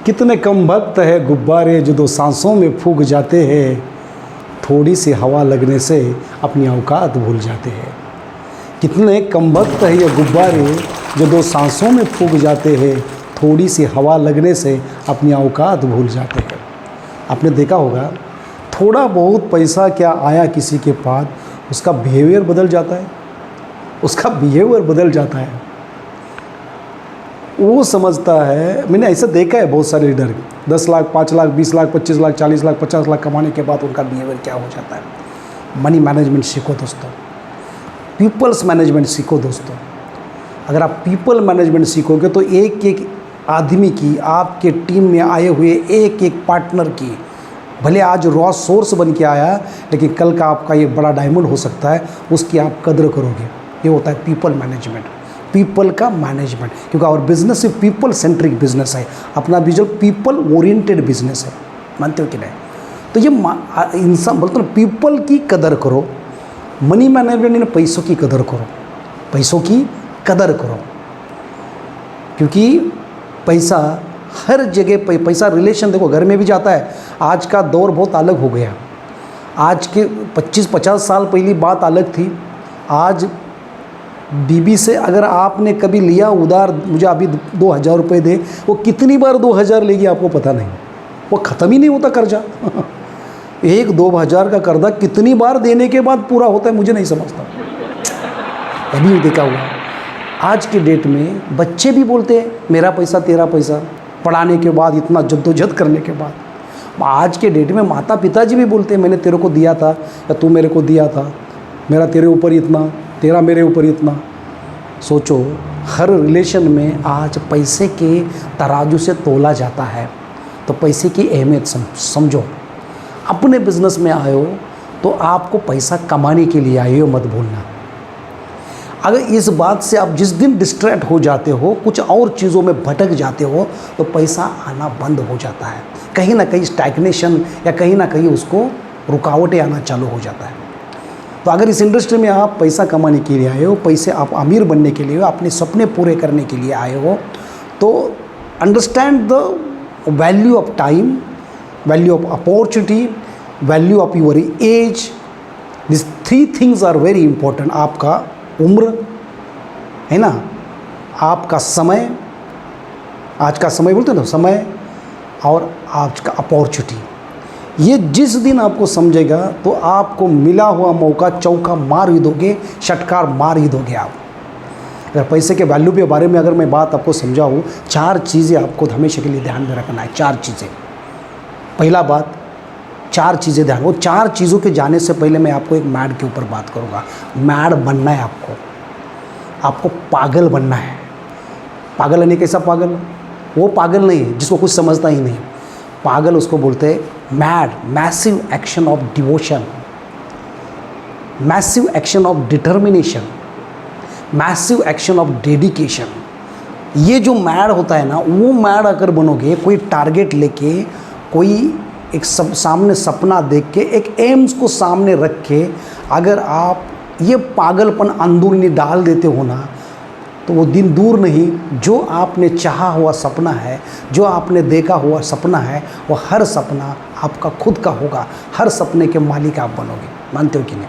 कितने कम वक्त है गुब्बारे जो दो सांसों में फूक जाते हैं, थोड़ी सी हवा लगने से अपनी औकात भूल जाते हैं। कितने कम वक्त है ये गुब्बारे जो दो सांसों में फूक जाते हैं, थोड़ी सी हवा लगने से अपनी औकात भूल जाते हैं। आपने देखा होगा, थोड़ा बहुत पैसा क्या आया किसी के पास, उसका बिहेवियर बदल जाता है, उसका बिहेवियर बदल जाता है। वो समझता है, मैंने ऐसा देखा है बहुत सारे लीडर 10 लाख 5 लाख 20 लाख 25 लाख 40 लाख 50 लाख कमाने के बाद उनका बिहेवियर क्या हो जाता है। मनी मैनेजमेंट सीखो दोस्तों, पीपल्स मैनेजमेंट सीखो दोस्तों। अगर आप पीपल मैनेजमेंट सीखोगे तो एक एक आदमी की, आपके टीम में आए हुए एक एक पार्टनर की, भले आज रॉ सोर्स बन के आया लेकिन कल का आपका ये बड़ा डायमंड हो सकता है, उसकी आप कदर करोगे। ये होता है पीपल मैनेजमेंट, पीपल का मैनेजमेंट। क्योंकि और बिजनेस से पीपल सेंट्रिक बिजनेस है, अपना बिजनेस पीपल ओरिएंटेड बिजनेस है, मानते हो कि नहीं। तो ये इंसान बोलते ना, पीपल की कदर करो। मनी मैनेजमेंट ने पैसों की कदर करो, पैसों की कदर करो। क्योंकि पैसा हर जगह, पैसा रिलेशन देखो, घर में भी जाता है। आज का दौर बहुत अलग हो गया। आज के 25-50 साल पहली बात अलग थी। आज बीबी से अगर आपने कभी लिया उधार, मुझे अभी 2000 रुपये दे, वो कितनी बार 2000 लेगी आपको पता नहीं, वो ख़त्म ही नहीं होता कर्जा। 1-2 हज़ार का कर्जा कितनी बार देने के बाद पूरा होता है, मुझे नहीं समझता। अभी देखा हुआ आज के डेट में बच्चे भी बोलते हैं मेरा पैसा तेरा पैसा, पढ़ाने के बाद, इतना जद्दोजहद करने के बाद। आज के डेट में माता पिताजी भी बोलते हैं मैंने तेरे को दिया था या तू मेरे को दिया था, मेरा तेरे ऊपर इतना, तेरा मेरे ऊपर इतना। सोचो, हर रिलेशन में आज पैसे के तराजू से तोला जाता है। तो पैसे की अहमियत समझो। अपने बिजनेस में आए हो तो आपको पैसा कमाने के लिए आए हो, मत भूलना। अगर इस बात से आप जिस दिन डिस्ट्रैक्ट हो जाते हो, कुछ और चीज़ों में भटक जाते हो, तो पैसा आना बंद हो जाता है। कहीं ना कहीं स्टैग्नेशन या कहीं ना कहीं उसको रुकावटें आना चालू हो जाता है। तो अगर इस इंडस्ट्री में आप पैसा कमाने के लिए आए हो, पैसे आप अमीर बनने के लिए, अपने सपने पूरे करने के लिए आए हो, तो understand the value of time, value of opportunity, value of your age. This 3 things are very important. आपका उम्र है ना, आपका समय, आज का समय बोलते हैं ना, समय, और आज का अपॉर्चुनिटी। ये जिस दिन आपको समझेगा तो आपको मिला हुआ मौका चौका मार ही दोगे, षटकार मार ही दोगे आप। अगर पैसे के वैल्यू के बारे में अगर मैं बात आपको समझाऊँ, 4 चीज़ें आपको हमेशा के लिए ध्यान में रखना है। 4 चीज़ें। पहला बात, 4 चीज़ें ध्यान। वो 4 चीज़ों के जाने से पहले मैं आपको एक मैड के ऊपर बात करूँगा। मैड बनना है आपको पागल बनना है। पागल यानी कैसा पागल? वो पागल नहीं है जिसको कुछ समझता ही नहीं। पागल उसको बोलते हैं mad, massive action of devotion, massive action of determination, massive action of dedication. ये जो मैड होता है ना, वो मैड अगर बनोगे, कोई टारगेट लेके, कोई एक सामने सपना देख के, एक एम्स को सामने रख के अगर आप ये पागलपन अंदरूनी डाल देते हो ना, तो वो दिन दूर नहीं। जो आपने चाहा हुआ सपना है, जो आपने देखा हुआ सपना है, वो हर सपना आपका खुद का होगा। हर सपने के मालिक आप बनोगे। मानते हो कि नहीं?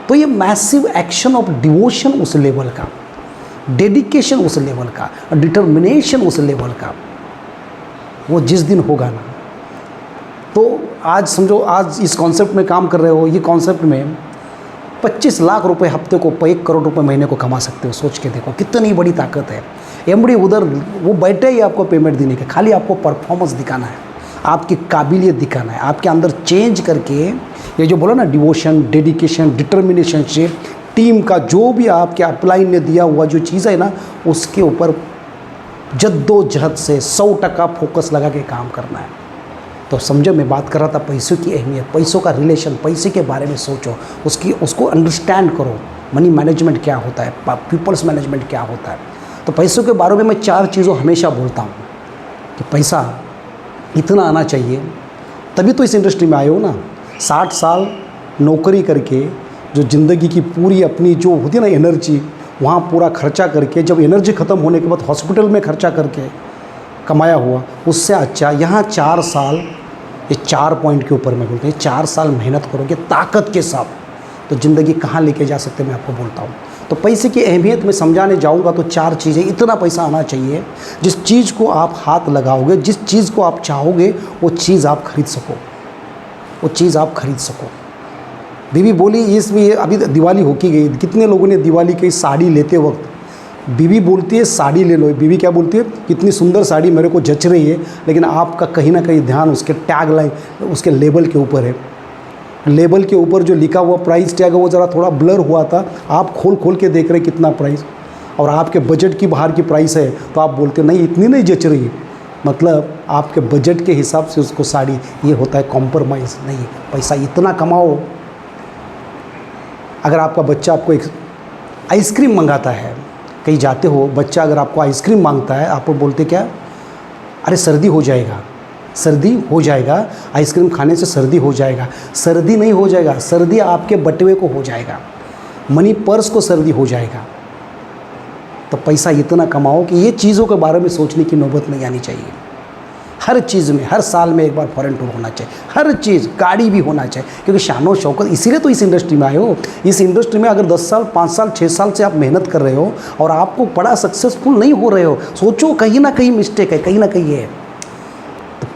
तो ये मैसिव एक्शन ऑफ डिवोशन उस लेवल का, डेडिकेशन उस लेवल का, डिटर्मिनेशन उस लेवल का, वो जिस दिन होगा ना, तो आज समझो, आज इस कॉन्सेप्ट में काम कर रहे हो। ये कॉन्सेप्ट में 25 लाख रुपए हफ्ते को, 1 करोड़ रुपए महीने को कमा सकते हो। सोच के देखो कितनी बड़ी ताकत है। एमडी उधर वो बैठे ही आपको पेमेंट देने के, खाली आपको परफॉर्मेंस दिखाना है, आपकी काबिलियत दिखाना है, आपके अंदर चेंज करके, ये जो बोला ना, डिवोशन, डेडिकेशन, डिटर्मिनेशन से टीम का जो भी आपके अपलाइन ने दिया हुआ जो चीज़ है ना, उसके ऊपर जद्दोजहद से 100% फोकस लगा के काम करना है। तो समझो, मैं बात कर रहा था पैसों की अहमियत, पैसों का रिलेशन, पैसे के बारे में सोचो, उसको अंडरस्टैंड करो। मनी मैनेजमेंट क्या होता है, पीपल्स मैनेजमेंट क्या होता है। तो पैसों के बारे में मैं 4 चीज़ों हमेशा बोलता हूँ कि पैसा इतना आना चाहिए, तभी तो इस इंडस्ट्री में आए हो ना। 60 साल नौकरी करके, जो ज़िंदगी की पूरी अपनी जो होती है ना एनर्जी, वहाँ पूरा खर्चा करके, जब एनर्जी ख़त्म होने के बाद हॉस्पिटल में खर्चा करके, कमाया हुआ उससे अच्छा यहाँ 4 साल, ये 4 पॉइंट के ऊपर मैं बोलता हूँ, 4 साल मेहनत करोगे ताकत के साथ तो ज़िंदगी कहाँ लेके जा सकते मैं आपको बोलता हूँ। तो पैसे की अहमियत मैं समझाने जाऊँगा तो 4 चीज़ें, इतना पैसा आना चाहिए जिस चीज़ को आप हाथ लगाओगे, जिस चीज़ को आप चाहोगे वो चीज़ आप खरीद सको, वो चीज़ आप खरीद सको। बीवी बोली इसमें अभी दिवाली होके गई, कितने लोगों ने दिवाली की साड़ी लेते वक्त बीवी बोलती है साड़ी ले लो, बीवी क्या बोलती है कितनी सुंदर साड़ी मेरे को जच रही है, लेकिन आपका कहीं ना कहीं ध्यान उसके टैग लाइन, उसके लेबल के ऊपर है। लेबल के ऊपर जो लिखा हुआ प्राइस टैग है वो ज़रा थोड़ा ब्लर हुआ था, आप खोल के देख रहे कितना प्राइस, और आपके बजट की बाहर की प्राइस है तो आप बोलते नहीं इतनी नहीं जच रही है। मतलब आपके बजट के हिसाब से उसको साड़ी, ये होता है कॉम्प्रोमाइज़ नहीं। पैसा इतना कमाओ, अगर आपका बच्चा आपको एक आइसक्रीम मंगाता है, कहीं जाते हो बच्चा अगर आपको आइसक्रीम मांगता है, आप बोलते क्या, अरे सर्दी हो जाएगा, सर्दी हो जाएगा, आइसक्रीम खाने से सर्दी हो जाएगा। सर्दी नहीं हो जाएगा, सर्दी आपके बटुए को हो जाएगा, मनी पर्स को सर्दी हो जाएगा। तो पैसा इतना कमाओ कि ये चीज़ों के बारे में सोचने की नौबत नहीं आनी चाहिए। हर चीज़ में हर साल में एक बार फॉरेन टूर होना चाहिए, हर चीज़, गाड़ी भी होना चाहिए, क्योंकि शान और शौकत, इसीलिए तो इस इंडस्ट्री में आए हो। इस इंडस्ट्री में अगर 10 साल 5 साल 6 साल से आप मेहनत कर रहे हो और आपको बड़ा सक्सेसफुल नहीं हो रहे हो, सोचो कहीं ना कहीं मिस्टेक है, कहीं ना कहीं है। तो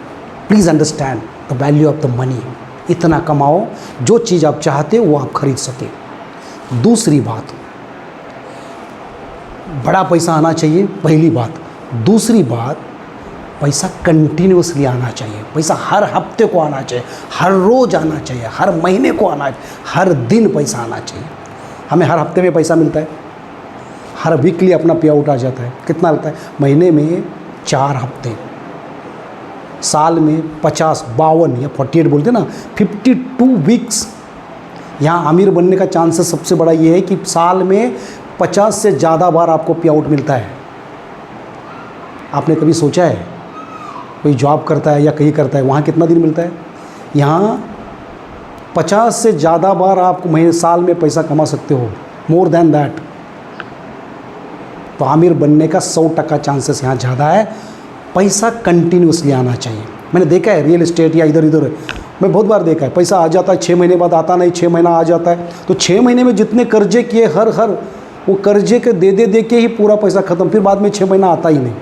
please understand the value of the money. इतना कमाओ जो चीज़ आप चाहते हो वो आप खरीद सके। दूसरी बात, बड़ा पैसा आना चाहिए, पहली बात। दूसरी बात, पैसा कंटिन्यूसली आना चाहिए। पैसा हर हफ्ते को आना चाहिए, हर रोज़ आना चाहिए, हर महीने को आना चाहिए, हर दिन पैसा आना चाहिए। हमें हर हफ्ते में पैसा मिलता है, हर वीकली अपना पे आउट आ जाता है। कितना लगता है? महीने में 4 हफ्ते, साल में 50, 52 या 48 बोलते हैं ना, 52 वीक्स। यहाँ अमीर बनने का चांसेस सबसे बड़ा ये है कि साल में 50 से ज़्यादा बार आपको पे आउट मिलता है। आपने कभी सोचा है कोई जॉब करता है या कहीं करता है, वहाँ कितना दिन मिलता है? यहाँ 50 से ज़्यादा बार आप महीने साल में पैसा कमा सकते हो, मोर देन दैट। तो आमिर बनने का 100% चांसेस यहाँ ज़्यादा है। पैसा कंटिन्यूसली आना चाहिए। मैंने देखा है रियल एस्टेट या इधर उधर, मैं बहुत बार देखा है, पैसा आ जाता है 6 महीने बाद, आता नहीं, 6 महीना आ जाता है। तो 6 महीने में जितने कर्जे किए हर वो कर्जे के दे के ही पूरा पैसा ख़त्म, फिर बाद में 6 महीना आता ही नहीं।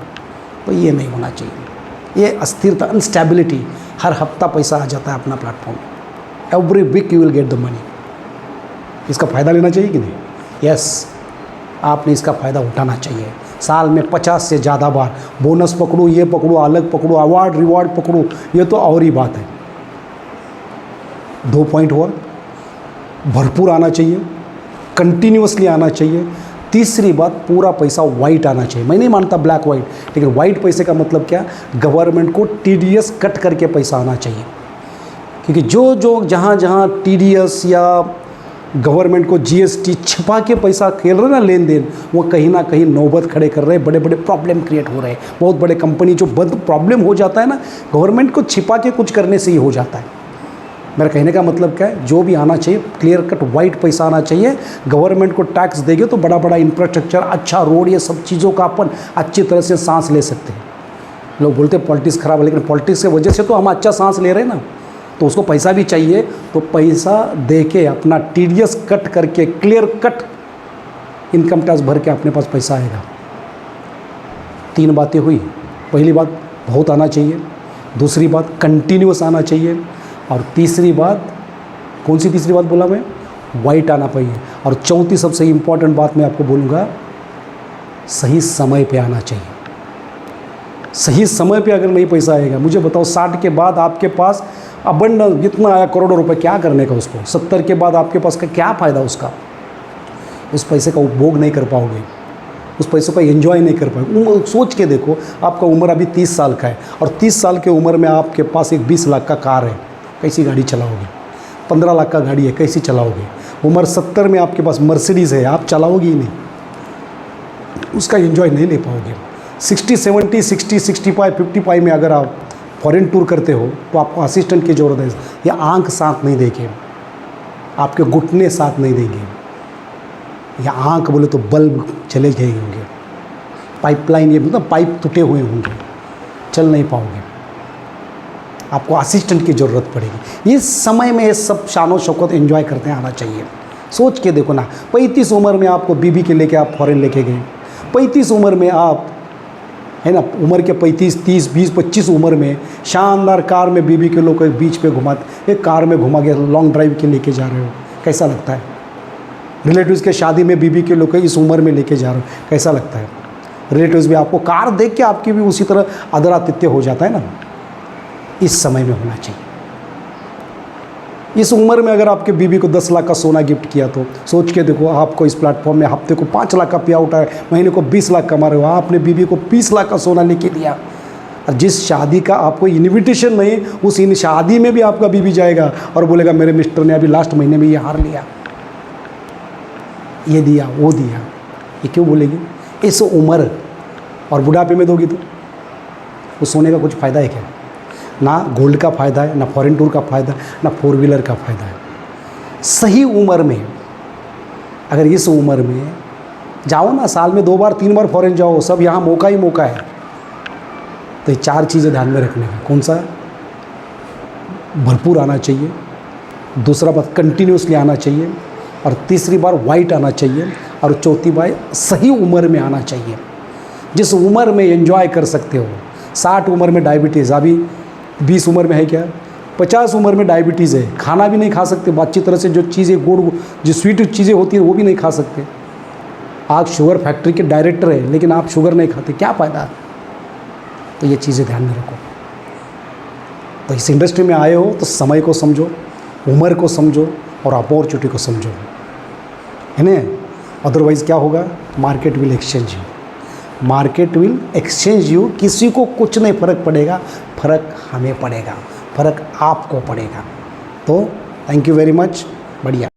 तो ये नहीं होना चाहिए, ये अस्थिरता, अनस्टेबिलिटी। हर हफ्ता पैसा आ जाता है अपना platform, every week you will get the money. इसका फ़ायदा लेना चाहिए कि नहीं? यस, आपने इसका फ़ायदा उठाना चाहिए। साल में 50 से ज़्यादा बार बोनस पकड़ो, ये पकड़ो, अलग पकड़ो, अवार्ड रिवॉर्ड पकड़ो, ये तो और ही बात है। 2 पॉइंट हुआ, भरपूर आना चाहिए, कंटिन्यूसली आना चाहिए। तीसरी बात, पूरा पैसा वाइट आना चाहिए। मैं नहीं मानता ब्लैक वाइट, लेकिन वाइट पैसे का मतलब क्या? गवर्नमेंट को टीडीएस कट करके पैसा आना चाहिए। क्योंकि जो जहाँ टीडीएस या गवर्नमेंट को जीएसटी छिपा के पैसा खेल रहे ना, लेन देन, वो कहीं ना कहीं नौबत खड़े कर रहे हैं, बड़े बड़े प्रॉब्लम क्रिएट हो रहे हैं। बहुत बड़े कंपनी जो बंद प्रॉब्लम हो जाता है ना, गवर्नमेंट को छिपा के कुछ करने से ही हो जाता है। मेरा कहने का मतलब क्या है? जो भी आना चाहिए क्लियर कट वाइट पैसा आना चाहिए। गवर्नमेंट को टैक्स देंगे तो बड़ा बड़ा इंफ्रास्ट्रक्चर, अच्छा रोड, ये सब चीज़ों का अपन अच्छी तरह से सांस ले सकते हैं। लोग बोलते हैं पॉलिटिक्स खराब है, लेकिन पॉलिटिक्स की वजह से तो हम अच्छा सांस ले रहे हैं ना। तो उसको पैसा भी चाहिए, तो पैसा दे के अपना टीडीएस कट करके क्लियर कट इनकम टैक्स भर के अपने पास पैसा आएगा। 3 बातें हुई। पहली बात, बहुत आना चाहिए। दूसरी बात, कंटिन्यूस आना चाहिए। और तीसरी बात, कौन सी तीसरी बात बोला मैं? वाइट आना चाहिए। और चौथी सबसे इम्पॉर्टेंट बात मैं आपको बोलूँगा, सही समय पे आना चाहिए। सही समय पे अगर नहीं पैसा आएगा, मुझे बताओ 60 के बाद आपके पास अबंडेंस जितना आया करोड़ों रुपए, क्या करने का उसको? 70 के बाद आपके पास का क्या फ़ायदा उसका? उस पैसे का उपभोग नहीं कर पाओगे, उस पैसों का एंजॉय नहीं कर पाओगे। सोच के देखो, आपका उम्र अभी 30 साल का है और 30 साल के उम्र में आपके पास एक 20 लाख का कार है, कैसी गाड़ी चलाओगे? 15 लाख का गाड़ी है, कैसी चलाओगे? उम्र 70 में आपके पास मर्सिडीज़ है, आप चलाओगे ही नहीं, उसका एंजॉय नहीं ले पाओगे। 60, 70, 60, 65, 55 में अगर आप फॉरेन टूर करते हो तो आपको असिस्टेंट की ज़रूरत है। या आंख साथ नहीं देंगे, आपके घुटने साथ नहीं देंगे, या आंख बोले तो बल्ब चले गए होंगे, पाइपलाइन, ये मतलब पाइप टूटे हुए होंगे, चल नहीं पाओगे, आपको असिस्टेंट की ज़रूरत पड़ेगी। इस समय में ये सब शानो शौकत एंजॉय करते आना चाहिए। सोच के देखो ना, 35 उम्र में आपको बीबी के लेके आप फॉरेन लेके गए, 35 उम्र में आप, है ना, उम्र के 35, 30, 20, 25 उम्र में शानदार कार में बीबी के लोग बीच पे घुमाते, एक कार में घुमा के लॉन्ग ड्राइव के लेके जा रहे हो, कैसा लगता है? रिलेटिव्स के शादी में बीबी के लोग इस उम्र में लेके जा रहे हो, कैसा लगता है? रिलेटिव्स भी आपको कार देख के आपकी भी उसी तरह आदरातिथ्य हो जाता है ना। इस समय में होना चाहिए। इस उम्र में अगर आपके बीबी को 10 लाख का सोना गिफ्ट किया तो सोच के देखो, आपको इस प्लेटफॉर्म में हफ्ते को 5 लाख का पे आउट है, महीने को 20 लाख कमा रहे हो, आपने बीबी को 20 लाख का सोना लेके दिया। और जिस शादी का आपको इन्विटेशन नहीं, उस इन शादी में भी आपका बीबी जाएगा और बोलेगा मेरे मिस्टर ने अभी लास्ट महीने में ये हार लिया, ये दिया, वो दिया। ये क्यों बोलेगी? इस उम्र, और बुढ़ापे में दोगी तो उस सोने का कुछ फ़ायदा है क्या? ना गोल्ड का फ़ायदा है, ना फॉरेन टूर का फ़ायदा, ना 4 व्हीलर का फ़ायदा है। सही उम्र में, अगर इस उम्र में जाओ ना, साल में 2 बार 3 बार फॉरेन जाओ, सब यहाँ मौका ही मौका है। तो ये 4 चीज़ें ध्यान में रखने का। कौन सा? भरपूर आना चाहिए, दूसरा बात कंटिन्यूसली आना चाहिए, और तीसरी बार वाइट आना चाहिए, और चौथी बार सही उम्र में आना चाहिए। जिस उम्र में एंजॉय कर सकते हो। 60 उम्र में डायबिटीज़, अभी 20 उम्र में है क्या? 50 उम्र में डायबिटीज़ है, खाना भी नहीं खा सकते, अच्छी तरह से जो चीज़ें गुड़, जो स्वीट चीज़ें होती है वो भी नहीं खा सकते। आप शुगर फैक्ट्री के डायरेक्टर हैं, लेकिन आप शुगर नहीं खाते, क्या फ़ायदा? तो ये चीज़ें ध्यान में रखो। तो इस इंडस्ट्री में आए हो तो समय को समझो, उम्र को समझो, और अपॉर्चुनिटी को समझो, है ना। अदरवाइज़ क्या होगा? Market will exchange you, market will exchange you. किसी को कुछ नहीं फ़र्क पड़ेगा, फ़र्क हमें पड़ेगा, फ़र्क आपको पड़ेगा। तो थैंक यू वेरी मच, बढ़िया।